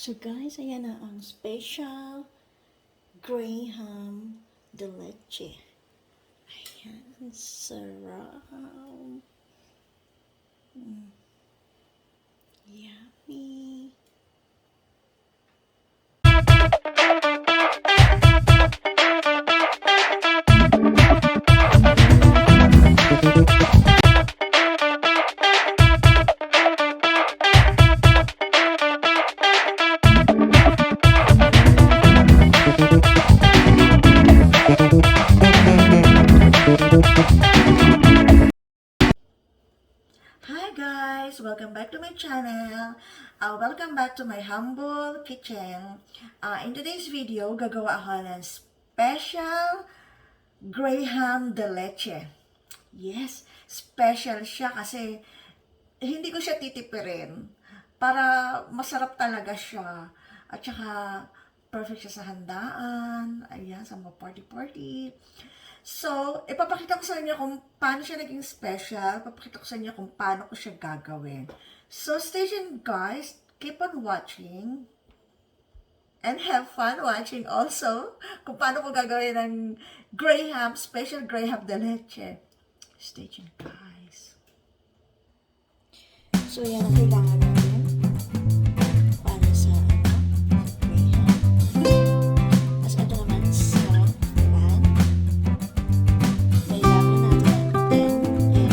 So guys, ayan na ang special Graham de Leche. Ayan, ang sarap. Yummy. Hi guys! Welcome back to my channel. Welcome back to my humble kitchen. In today's video, gagawa ako ng special Graham de Leche. Yes, special siya kasi hindi ko siya titipirin. Para masarap talaga siya. At saka perfect siya sa handaan. Ayan, sa mga party-party. So, ipapakita ko sa inyo kung paano siya naging special. Ipapakita ko sa inyo kung paano ko siya gagawin. So, stay tuned guys. Keep on watching. And have fun watching also kung paano ko gagawin ng Graham, special Graham de Leche. Stay tuned guys. So, yan ang kailangan natin para sa Graham. As ito naman sa flan. Kailangan natin ang egg.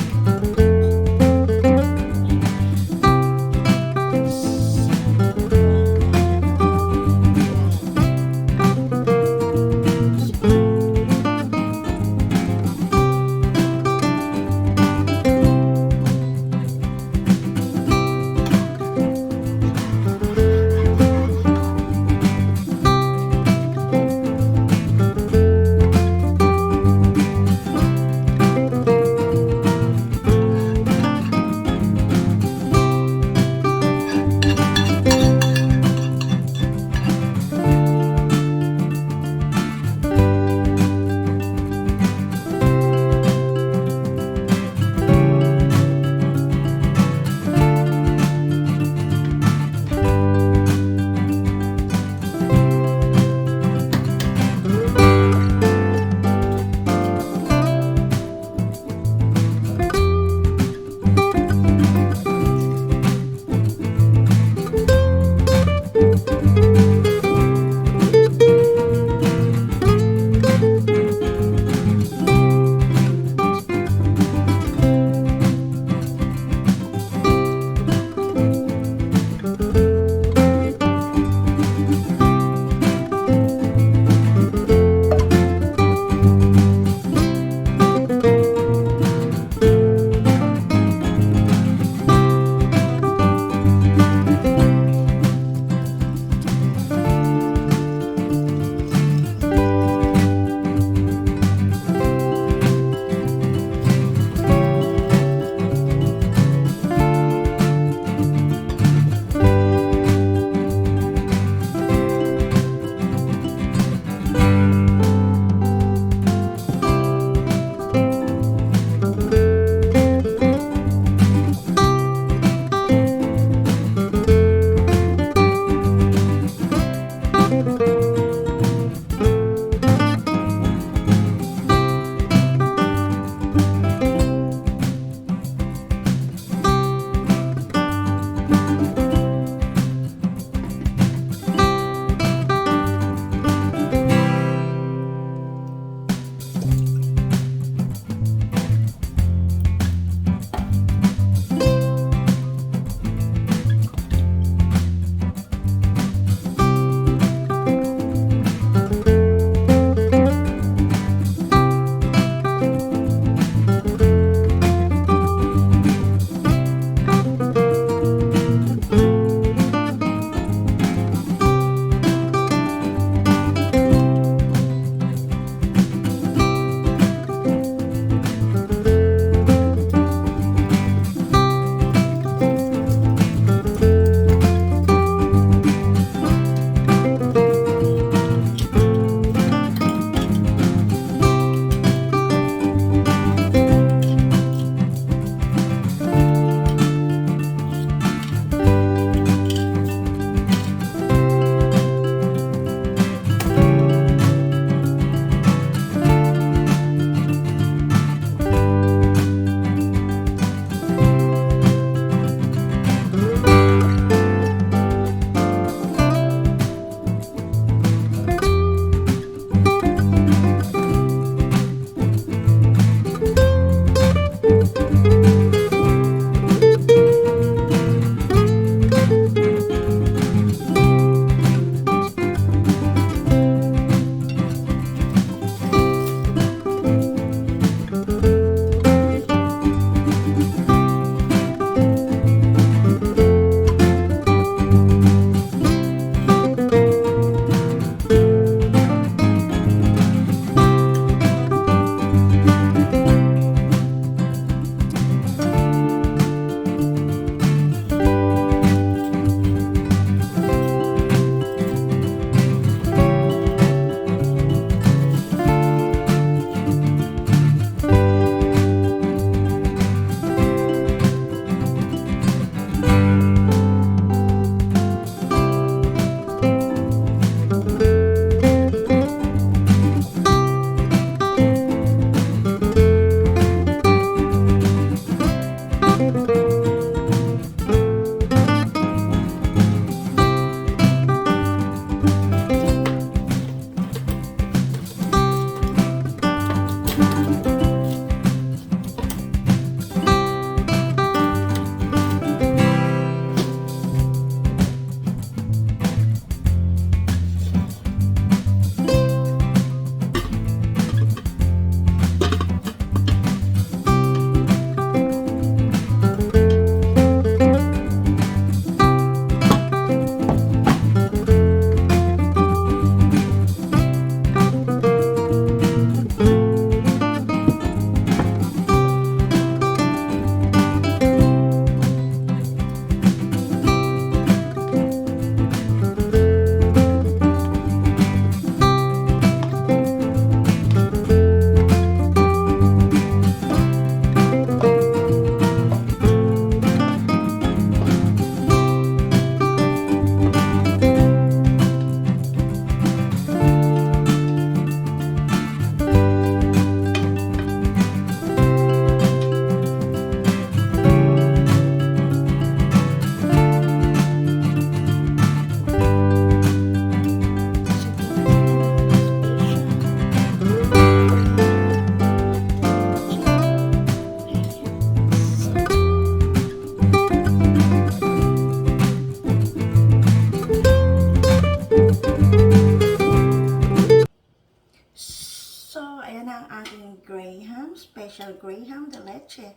ayan na ang ating Graham, special Graham de Leche.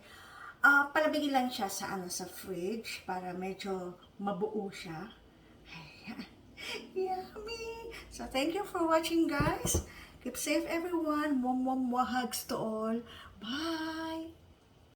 Palabigin lang siya sa, sa fridge para medyo mabuo siya. Ayan. Yummy! So, thank you for watching, guys. Keep safe, everyone. Mwah, mwah, mwah. Hugs to all. Bye!